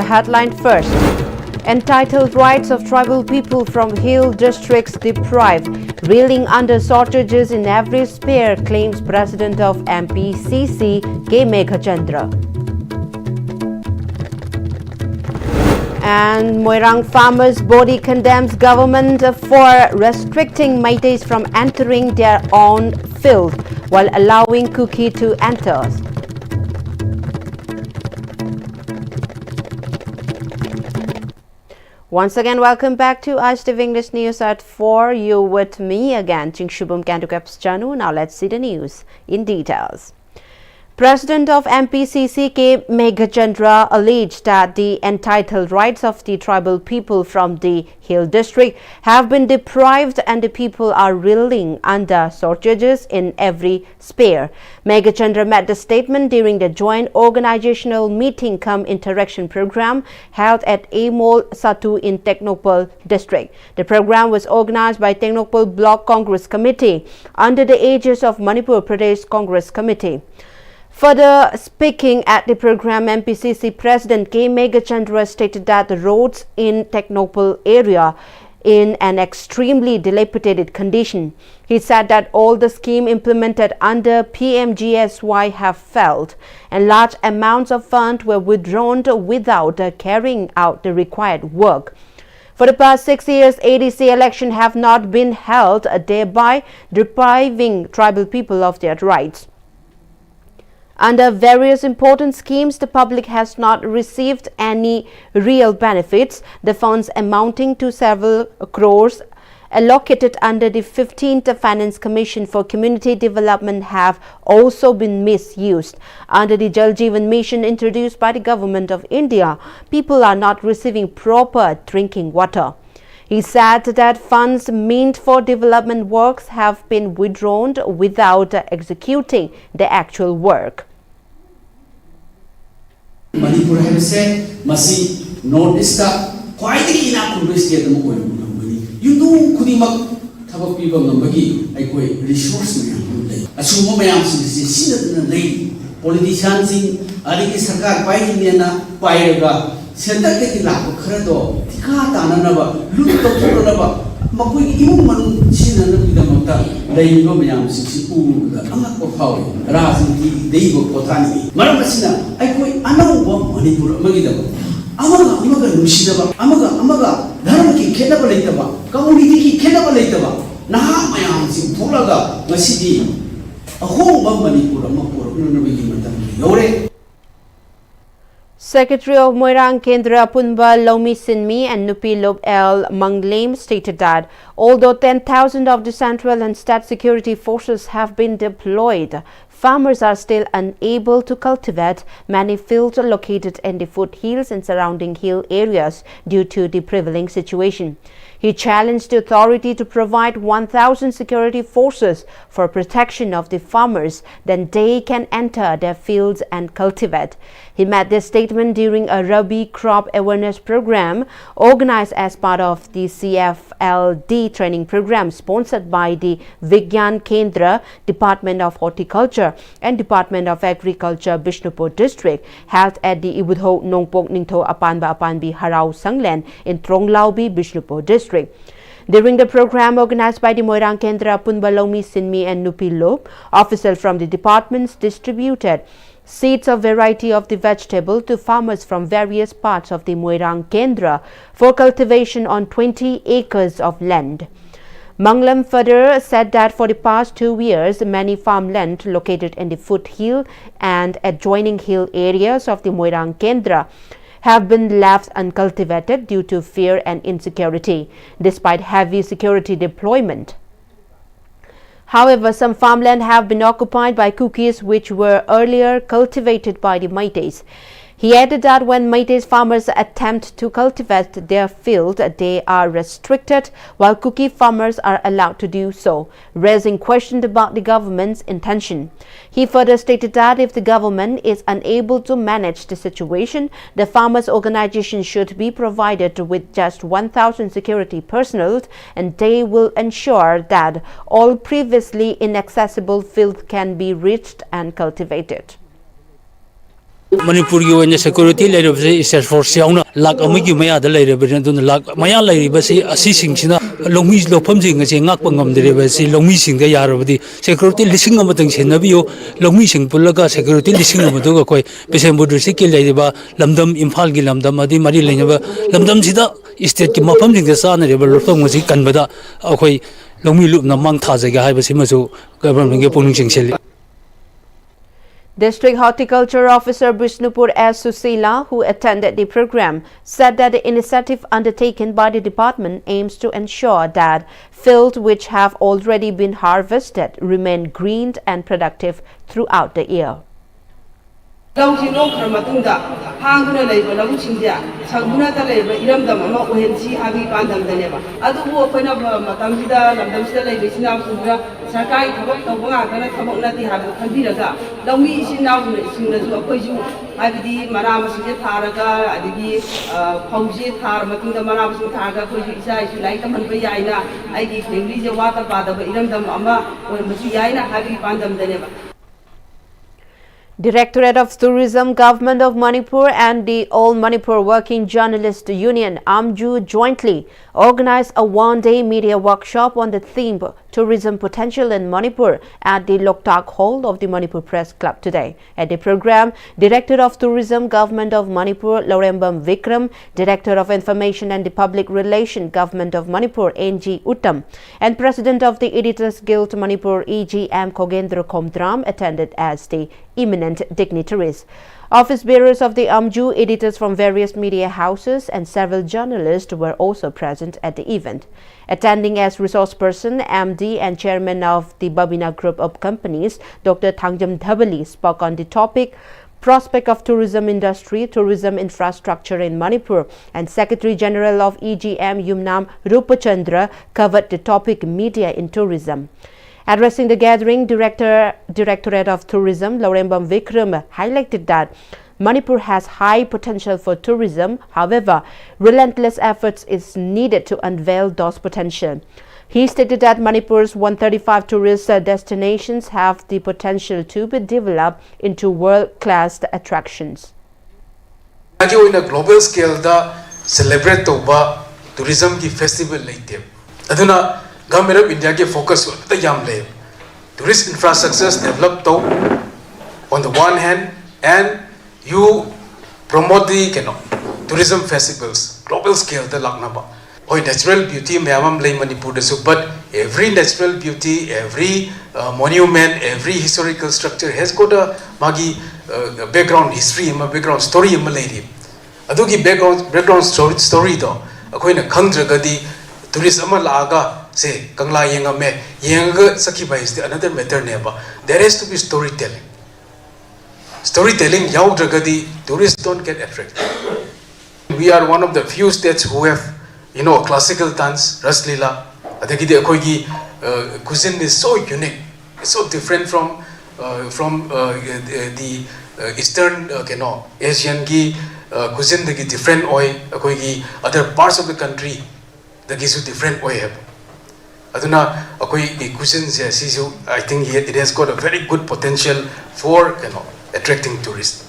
The headline first. Entitled rights of tribal people from hill districts deprived, reeling under shortages in every sphere, claims President of MPCC K. Meghachandra. And Moirang farmers' body condemns government for restricting Meiteis from entering their own field while allowing Kuki to enter. Once again, welcome back to Pm-Istv English News at 4. You with me again, Ching Shubham Kandukaps Chanu. Now let's see the news in details. President of MPCC K. Meghachandra alleged that the entitled rights of the tribal people from the Hill District have been deprived and the people are reeling under shortages in every sphere. Meghachandra made the statement during the joint organizational meeting cum interaction program held at Amol Satu in Teknopal District. The program was organized by Teknopal Block Congress Committee under the aegis of Manipur Pradesh Congress Committee. Further speaking at the program, MPCC President K. Meghachandra stated that the roads in Teknopal area in an extremely dilapidated condition. He said that all the scheme implemented under Pm-Istv have failed and large amounts of funds were withdrawn without carrying out the required work. For the past 6 years, ADC elections have not been held, thereby depriving tribal people of their rights. Under various important schemes, the public has not received any real benefits. The funds amounting to several crores allocated under the 15th Finance Commission for Community Development have also been misused. Under the Jal Jeevan Mission introduced by the Government of India, people are not receiving proper drinking water. He said that funds meant for development works have been withdrawn without executing the actual work. Manipur has masi North-East quite enough to state the you know Kudimak Taba people Nambagi, I quite resource me. As you may answer, this is lady, politicians in Aliki Sakar, Painiana, Pairaga, Senta Lako Credo, Tikata Nanaba, Luto Makui, human China with the Mota, they go beyond 60 the Amako Power, Razi, Debo Potani. Maramasina, I quit another Manipur Magidaba. Amaga Nushidaba, Amaga, Naraki Kedabalataba, Kamuni Kedabalataba, Naha Mayams in Pulaga, Masidi, a whole of Manipur, Mapur, Yore. Secretary of Moirang Kendra Punba Lomi Sinmi and Nupi Lob El Manglim stated that although 10,000 of the central and state security forces have been deployed, farmers are still unable to cultivate many fields located in the foothills and surrounding hill areas due to the prevailing situation. He challenged the authority to provide 1,000 security forces for protection of the farmers, then they can enter their fields and cultivate. He made this statement during a Rabi crop awareness program organized as part of the CFLD training program sponsored by the Vigyan Kendra, Department of Horticulture and Department of Agriculture, Bishnupur District, held at the Ibudho Nongpok Ningtho Apanba Apanbi Harau Sanglen in Tronglaubi, Bishnupur District. During the program organized by the Moirang Kendra Punbalomi Sinmi and Nupi Lop, officials from the departments distributed seeds of variety of the vegetable to farmers from various parts of the Moirang Kendra for cultivation on 20 acres of land. Manglam further said that for the past 2 years, many farmland located in the foothill and adjoining hill areas of the Moirang Kendra have been left uncultivated due to fear and insecurity, despite heavy security deployment. However, some farmland have been occupied by Kukis which were earlier cultivated by the Meiteis. He added that when Meiteis farmers attempt to cultivate their field, they are restricted, while Kuki farmers are allowed to do so, raising questions about the government's intention. He further stated that if the government is unable to manage the situation, the farmers' organization should be provided with just 1,000 security personnel, and they will ensure that all previously inaccessible fields can be reached and cultivated. Manipur की वजह security लेरे बसे इस force याउना lakh अमी की मया दल लेरे बसे तो लाख मया लेरे बसे असी सिंह सिना लोंगी लोफम सिंह से ngak pangam दरे बसे लोंगी सिंह का यार बदी security लिसिंग अमतंग से नबियो लोंगी सिंह पुल्ला security लिसिंग अमतों का कोई पेशेंट बुद्ध से के लेरे बा लमदम इम्फाल की लमदम अदी मरी लेने बा लमदम सीधा स्टेट की मफम सिंह से आने रे बा लोफम मुझे कन्बदा कोई लोंगी लुप नमंग था जगह है बसे मजो गवर्नमेंट के पुलिंग सिंह से District Horticulture Officer Bishnupur S. Susila, who attended the program, said that the initiative undertaken by the department aims to ensure that fields which have already been harvested remain green and productive throughout the year. hanguna leiba labu chingja changuna ta leiba iramdam ama ohenchi habi pandam daneba adu bu akoina matam sida lamdam sida leiba sina sura sarkai thabak tawba ngana thabak nati habu khanbiraga lawmi isina singna ju akoi ju habidi mana masije tharaga adigi phauji thar matinda mana masu tharaga koi ju isa isu lai taman ba yaina aigi family je wata pada ba iramdam ama ohenchi yaina habi pandam daneba. Directorate of Tourism, Government of Manipur and the All Manipur Working Journalist Union (AMJU) jointly organized a one-day media workshop on the theme Tourism Potential in Manipur at the Loktak Hall of the Manipur Press Club today. At the program, Director of Tourism, Government of Manipur Laurembam Vikram, Director of Information and the Public Relations, Government of Manipur N.G. Uttam, and President of the Editors Guild Manipur E.G.M. Kogendra Komdram attended as the eminent dignitaries. Office bearers of the AMJU, editors from various media houses and several journalists were also present at the event. Attending as resource person, MD and chairman of the Babina Group of Companies, Dr. Thangjam Dhabali spoke on the topic Prospect of Tourism Industry, Tourism Infrastructure in Manipur, and Secretary General of EGM Yumnam Rupachandra covered the topic Media in Tourism. Addressing the gathering, Directorate of Tourism, Laurembam Vikram, highlighted that Manipur has high potential for tourism. However, relentless efforts is needed to unveil those potential. He stated that Manipur's 135 tourist destinations have the potential to be developed into world-class attractions. In a global scale, the celebrate tourism festival like that. Government of India ke focus on the yamle tourist infrastructures developed on the one hand, and you promote the tourism festivals global scale the lagnaba oi natural beauty mayamam lay Manipur desu, but every natural beauty, every monument, every historical structure has got a magi background history, a background story in Malaria. Adugi background story do akoina khandragadi tourist ama laga say Kangla Yenga me Yenga Sakiba is the another method neba. There has to be storytelling. Storytelling Yao Dragadi, tourists don't get attracted. We are one of the few states who have, classical dance, Raslila. Adagidi Akoigi cuisine is so unique, it's so different from the Eastern Asian cuisine the different oil, Akoigi other parts of the country the gives different oil. Aduna I think it has got a very good potential for attracting tourists.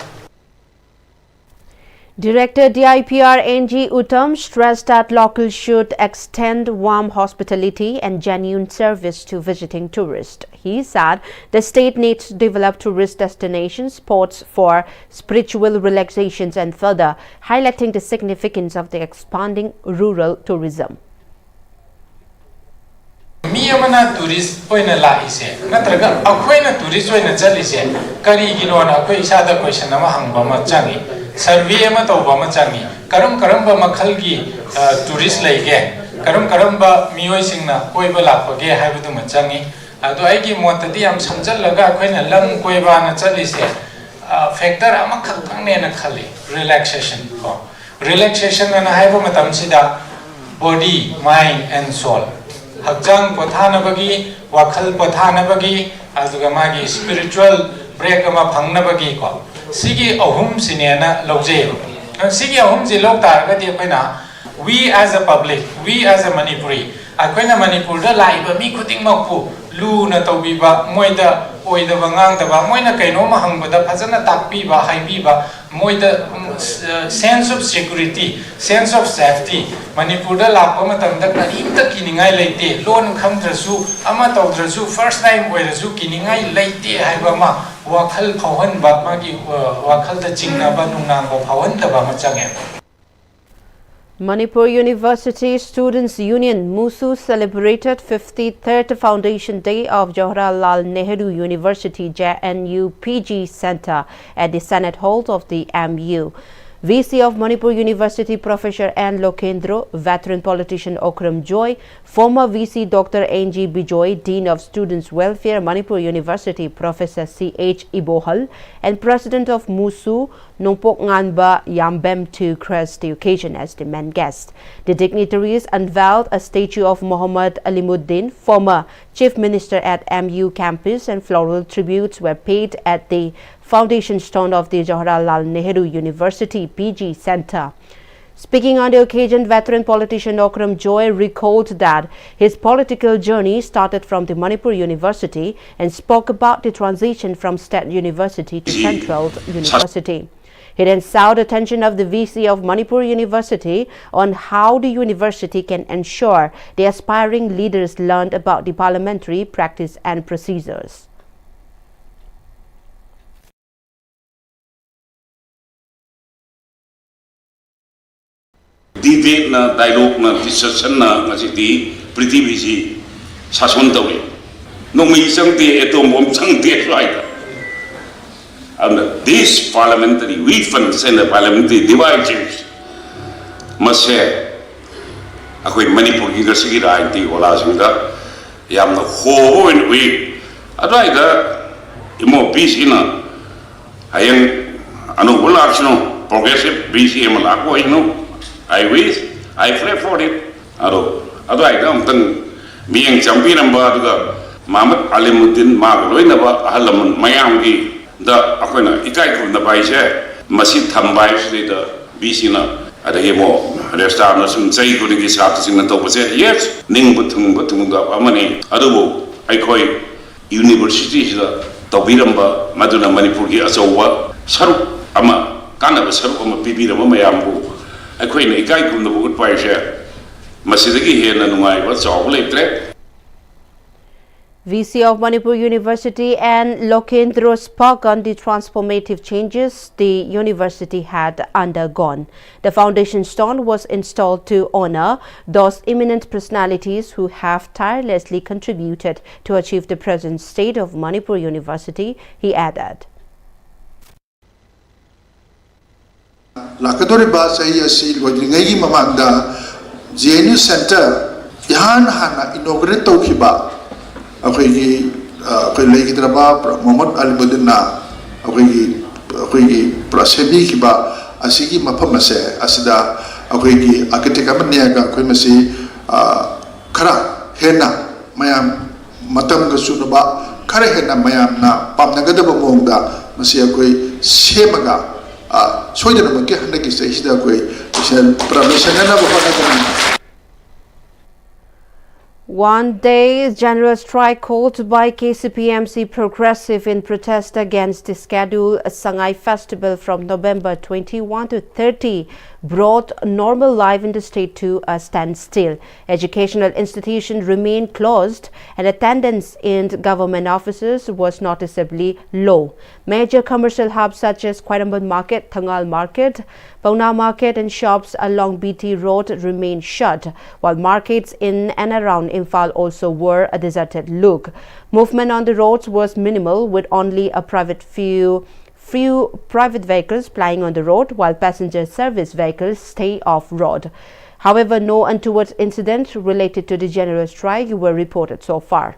Director DIPR N.G. Uttam stressed that locals should extend warm hospitality and genuine service to visiting tourists. He said the state needs to develop tourist destinations, spots for spiritual relaxations, and further highlighting the significance of the expanding rural tourism. Miyamana tourist oina la ise natraga akoina tourist oina chalise kari gilona akoi isada question ama hangba ma changi survey ama tawba ma changi karam ba makhalgi tourist laige karam ba miyoi singna koiba lakpage haibudu ma changi adu aigi motadi am samjallaga akoina lam koiba na chalise factor ama khakthang na khali relaxation ko relaxation na haiba matam sida body, mind and soul. Hakjang pathanabagi, wakhal pathanabagi, adugamagi spiritual break ama phangnabagi ko. Sigi ahum sinena logje. Sigi ahum ji log targati akoina we as a public, we as a Manipuri, akoina Manipur da laiba mi khuting makpu lu na tawbiba moida oidaba ngangdaba moina kainoma hangbada phajana takpiba haibiba moida sense of security, sense of safety Manipur da lakpa matamda karimta kiningai leite lon khamdrasu ama tawdrasu first time oirasu kiningai leite haiba ma wakhal phawan ba magi wakhal da jingna ba nungnang ba phawan da ba ma change. Manipur University Students' Union MUSU celebrated 53rd Foundation Day of Jawaharlal Nehru University JNU PG Center at the Senate Hall of the MU. VC of Manipur University Professor N. Lokendro, veteran politician Okram Joy, former VC Dr. N.G. Bijoy, Dean of Students' Welfare Manipur University Professor C.H. Ibohal, and President of MUSU Nongpok Nganba Yambem to grace the occasion as the main guest. The dignitaries unveiled a statue of Muhammad Alimuddin, former Chief Minister at MU campus, and floral tributes were paid at the foundation stone of the Jawaharlal Nehru University PG Center. Speaking on the occasion, veteran politician Okram Joy recalled that his political journey started from the Manipur University and spoke about the transition from State University to Central University. He then sought attention of the VC of Manipur University on how the university can ensure the aspiring leaders learned about the parliamentary practice and procedures. Debate na dialogue na discussion na ngasiti prithvi ji sason tawi no mi sangte eto mom sangte right and this parliamentary we fund send the parliamentary divisions must share akoi Manipur University ra ti ola suda yam no ho in we adai da imo busy na ayang ano wala sino progressive busy em la ko ino I wish, I pray for it. Ado I don't think being champion about Muhammad Alimuddin Magloi Naba Alam Mayamgi, the Akona, Ikai the Baise, Masit Tambai, the Bisina, at the Hemo, restaurants and say good in this artist in the top said, yes, Ning Butung Butunga Amani, Adobo, I call it University, the Tobiramba, Maduna Manipuri, Asowa, Saru, Ama, Kana, Saru, Pibi, Mayambu. I quite a guy from the wood by share. Masidaki here and my what's all late. VC of Manipur University and Lokendro spoke on the transformative changes the university had undergone. The foundation stone was installed to honor those eminent personalities who have tirelessly contributed to achieve the present state of Manipur University, he added. Lakadoriba sahi asi lodringai mamanda JNU Center ihan hana inaugurate tawkiba akhoi legi draba Muhammad Alimuddin na akhoi prasebi kiba asigi mafam ase asida akhoi architect amanya ga akhoi masi khara hena mayam matam ga sunaba khara hena mayam na pamnagadaba mongda masi akhoi semaga One day general strike called by KCPMC Progressive in protest against the scheduled Sangai Festival from November 21 to 30 brought normal life in the state to a standstill. Educational institutions remained closed and attendance in government offices was noticeably low. Major commercial hubs such as Quairambad Market, Thangal Market, Pauna Market and shops along BT Road remained shut, while markets in and around Imphal also were a deserted look. Movement on the roads was minimal, with only a few private vehicles plying on the road, while passenger service vehicles stay off-road. However, no untoward incidents related to the general strike were reported so far.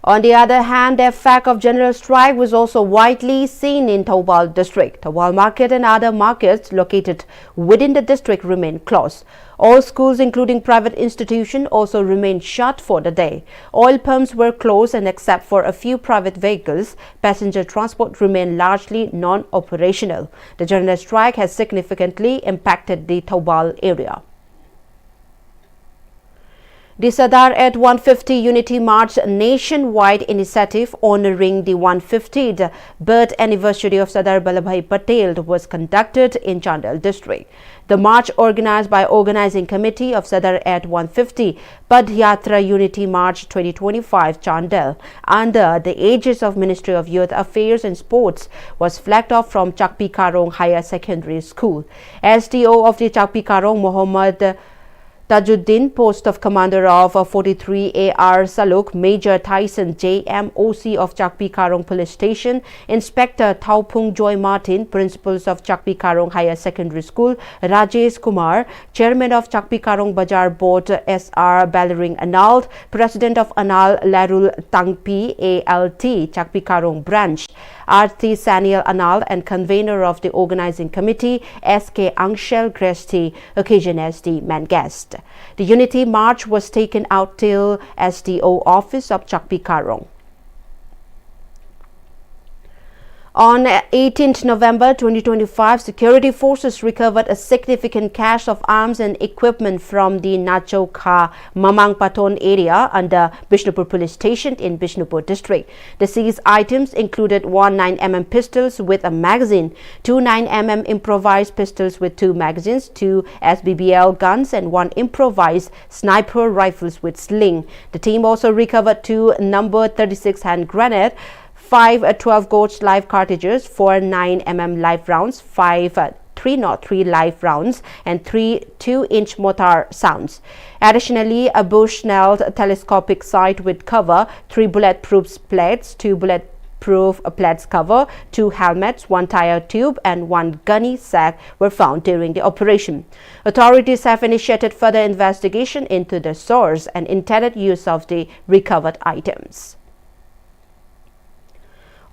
On the other hand, the effect of general strike was also widely seen in Thoubal district. Thoubal Market and other markets located within the district remained closed. All schools, including private institutions, also remained shut for the day. Oil pumps were closed, and except for a few private vehicles, passenger transport remained largely non-operational. The general strike has significantly impacted the Thoubal area. The Sardar at 150 Unity March nationwide initiative honoring the 150th birth anniversary of Sardar Vallabhbhai Patel was conducted in Chandel district. The march, organized by Organizing Committee of Sardar at 150 Padhyatra Unity March 2025 Chandel under the aegis of Ministry of Youth Affairs and Sports, was flagged off from Chakpi Karong Higher Secondary School. SDO of the Chakpi Karong, Mohammad Tajuddin, post of commander of 43 AR Saluk, Major Tyson JMOC of Chakpi Karong Police Station, Inspector Thaupung Joy Martin, principals of Chakpi Karong Higher Secondary School, Rajesh Kumar, chairman of Chakpi Karong Bajar Board SR Balaring Anal, president of Anal Larul Tangpi ALT Chakpi Karong branch, Arti Saniel Anal, and convener of the organizing committee SK Angshel Gresti, occasion as the main guest. The Unity March was taken out till SDO office of Chakpi Karong. On 18th November 2025, security forces recovered a significant cache of arms and equipment from the Nacho Kha Mamang Paton area under Bishnupur Police Station in Bishnupur district. The seized items included 1 9mm pistols with a magazine, 2 9mm improvised pistols with 2 magazines, 2 SBBL guns, and 1 improvised sniper rifles with sling. The team also recovered 2 number 36 hand grenades, 5 12 gauge live cartridges, 4 9mm live rounds, 5 303 live rounds, and 3 2-inch mortar sounds. Additionally, a Bushnell telescopic sight with cover, 3 bulletproof plates, 2 bulletproof plates cover, 2 helmets, 1 tire tube, and 1 gunny sack were found during the operation. Authorities have initiated further investigation into the source and intended use of the recovered items.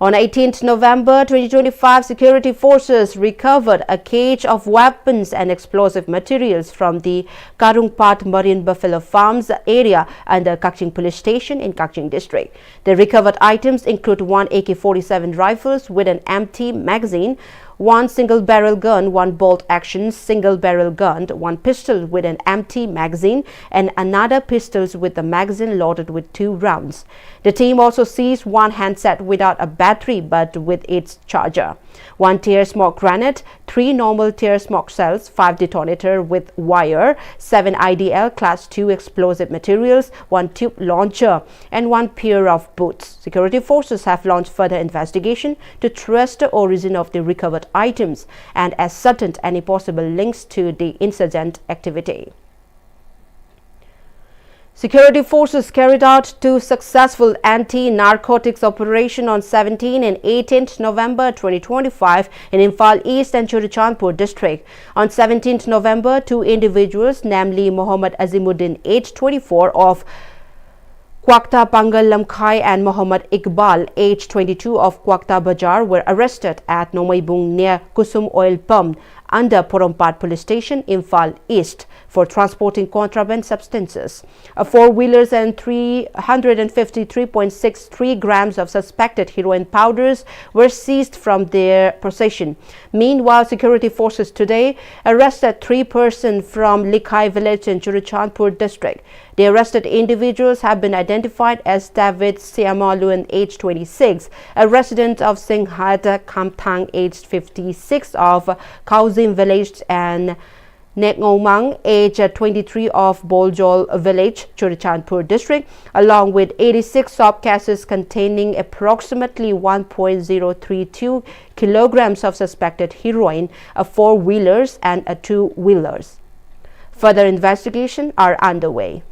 On 18th November 2025, security forces recovered a cache of weapons and explosive materials from the Karungpat Marine Buffalo Farms area under Kakching Police Station in Kakching district. The recovered items include 1 AK-47 rifles with an empty magazine, 1 single-barrel gun, 1 bolt-action single-barrel gun, 1 pistol with an empty magazine, and another pistol with the magazine loaded with 2 rounds. The team also seized 1 handset without a battery but with its charger, 1 tear smoke grenade, 3 normal tear smoke cells, 5 detonator with wire, 7 IDL Class 2 explosive materials, 1 tube launcher, and 1 pair of boots. Security forces have launched further investigation to trace the origin of the recovered items and ascertain any possible links to the insurgent activity. Security forces carried out 2 successful anti-narcotics operations on 17 and 18th November 2025 in Imphal East and Churachandpur district. On 17th November, 2 individuals, namely Mohammad Azimuddin, age 24, of Kwakta Pangal Lamkhai, and Mohammad Iqbal, age 22, of Kwakta Bajar, were arrested at Nomaibung near Kusum Oil Pump under Porompat Police Station, Imphal East, for transporting contraband substances. 4-wheelers and 353.63 grams of suspected heroin powders were seized from their possession. Meanwhile, security forces today arrested 3 persons from Likhai village in Churachandpur district. The arrested individuals have been identified as David Siamaluan, age 26, a resident of Singhat Kamthang, aged 56, of Kauzim village, and Nekngomang, age 23, of Boljol village, Churachandpur district, along with 86 soap cases containing approximately 1.032 kilograms of suspected heroin, 4-wheelers and 2-wheelers. Further investigation are underway.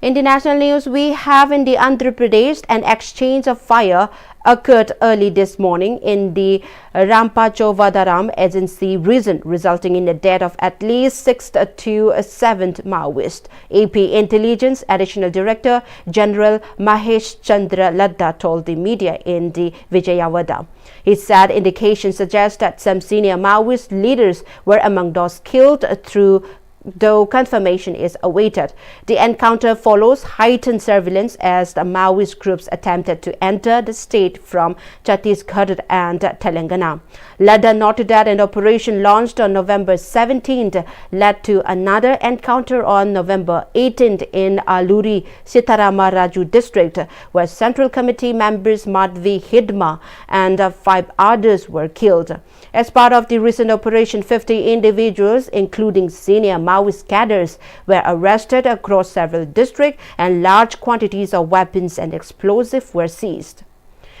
In the national news, we have in the Andhra Pradesh an exchange of fire occurred early this morning in the Rampachovadaram agency region, resulting in the death of at least 6 to 7 Maoists. AP Intelligence Additional Director General Mahesh Chandra Ladda told the media in the Vijayawada. He said indications suggest that some senior Maoist leaders were among those killed through though confirmation is awaited. The encounter follows heightened surveillance as the Maoist groups attempted to enter the state from Chhattisgarh and Telangana. Ladda noted that an operation launched on November 17th led to another encounter on November 18th in Aluri Sitarama Raju district, where Central Committee members Madhvi Hidma and 5 others were killed. As part of the recent operation, 50 individuals, including senior Maoist cadres, were arrested across several districts and large quantities of weapons and explosives were seized.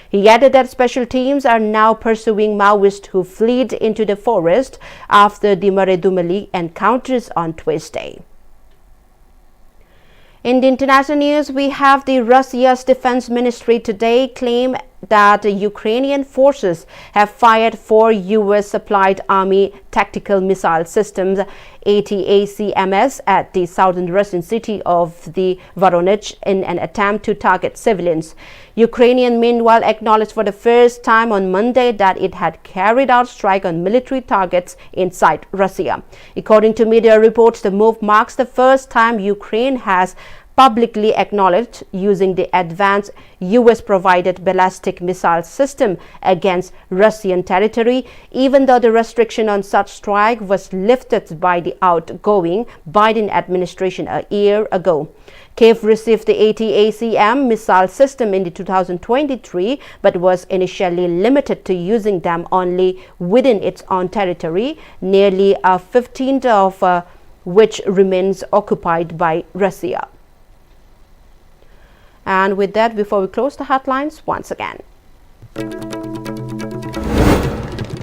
He added that special teams are now pursuing Maoists who fled into the forest after the Maredumali encounters on Tuesday. In the international news, we have the Russia's defense ministry today claim that the Ukrainian forces have fired 4 US-supplied army tactical missile systems ATACMS at the southern Russian city of the Voronezh in an attempt to target civilians. Ukrainian meanwhile acknowledged for the first time on Monday that it had carried out strike on military targets inside Russia. According to media reports, the move marks the first time Ukraine has publicly acknowledged using the advanced US-provided ballistic missile system against Russian territory, even though the restriction on such strike was lifted by the outgoing Biden administration a year ago. Kiev received the ATACM missile system in 2023, but was initially limited to using them only within its own territory, nearly a 15th of which remains occupied by Russia. And with that, before we close the headlines once again.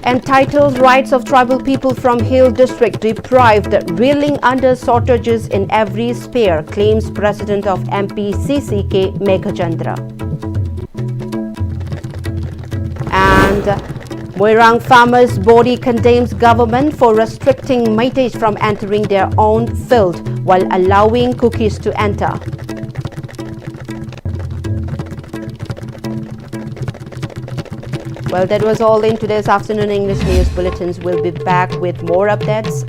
Entitled Rights of Tribal People from Hill District Deprived, Reeling Under Shortages in Every Sphere, claims President of Pm-Istv Meghachandra. And Moirang farmers' body condemns government for restricting Meiteis from entering their own field while allowing Kukis to enter. Well, that was all in today's afternoon English news bulletins. We'll be back with more updates.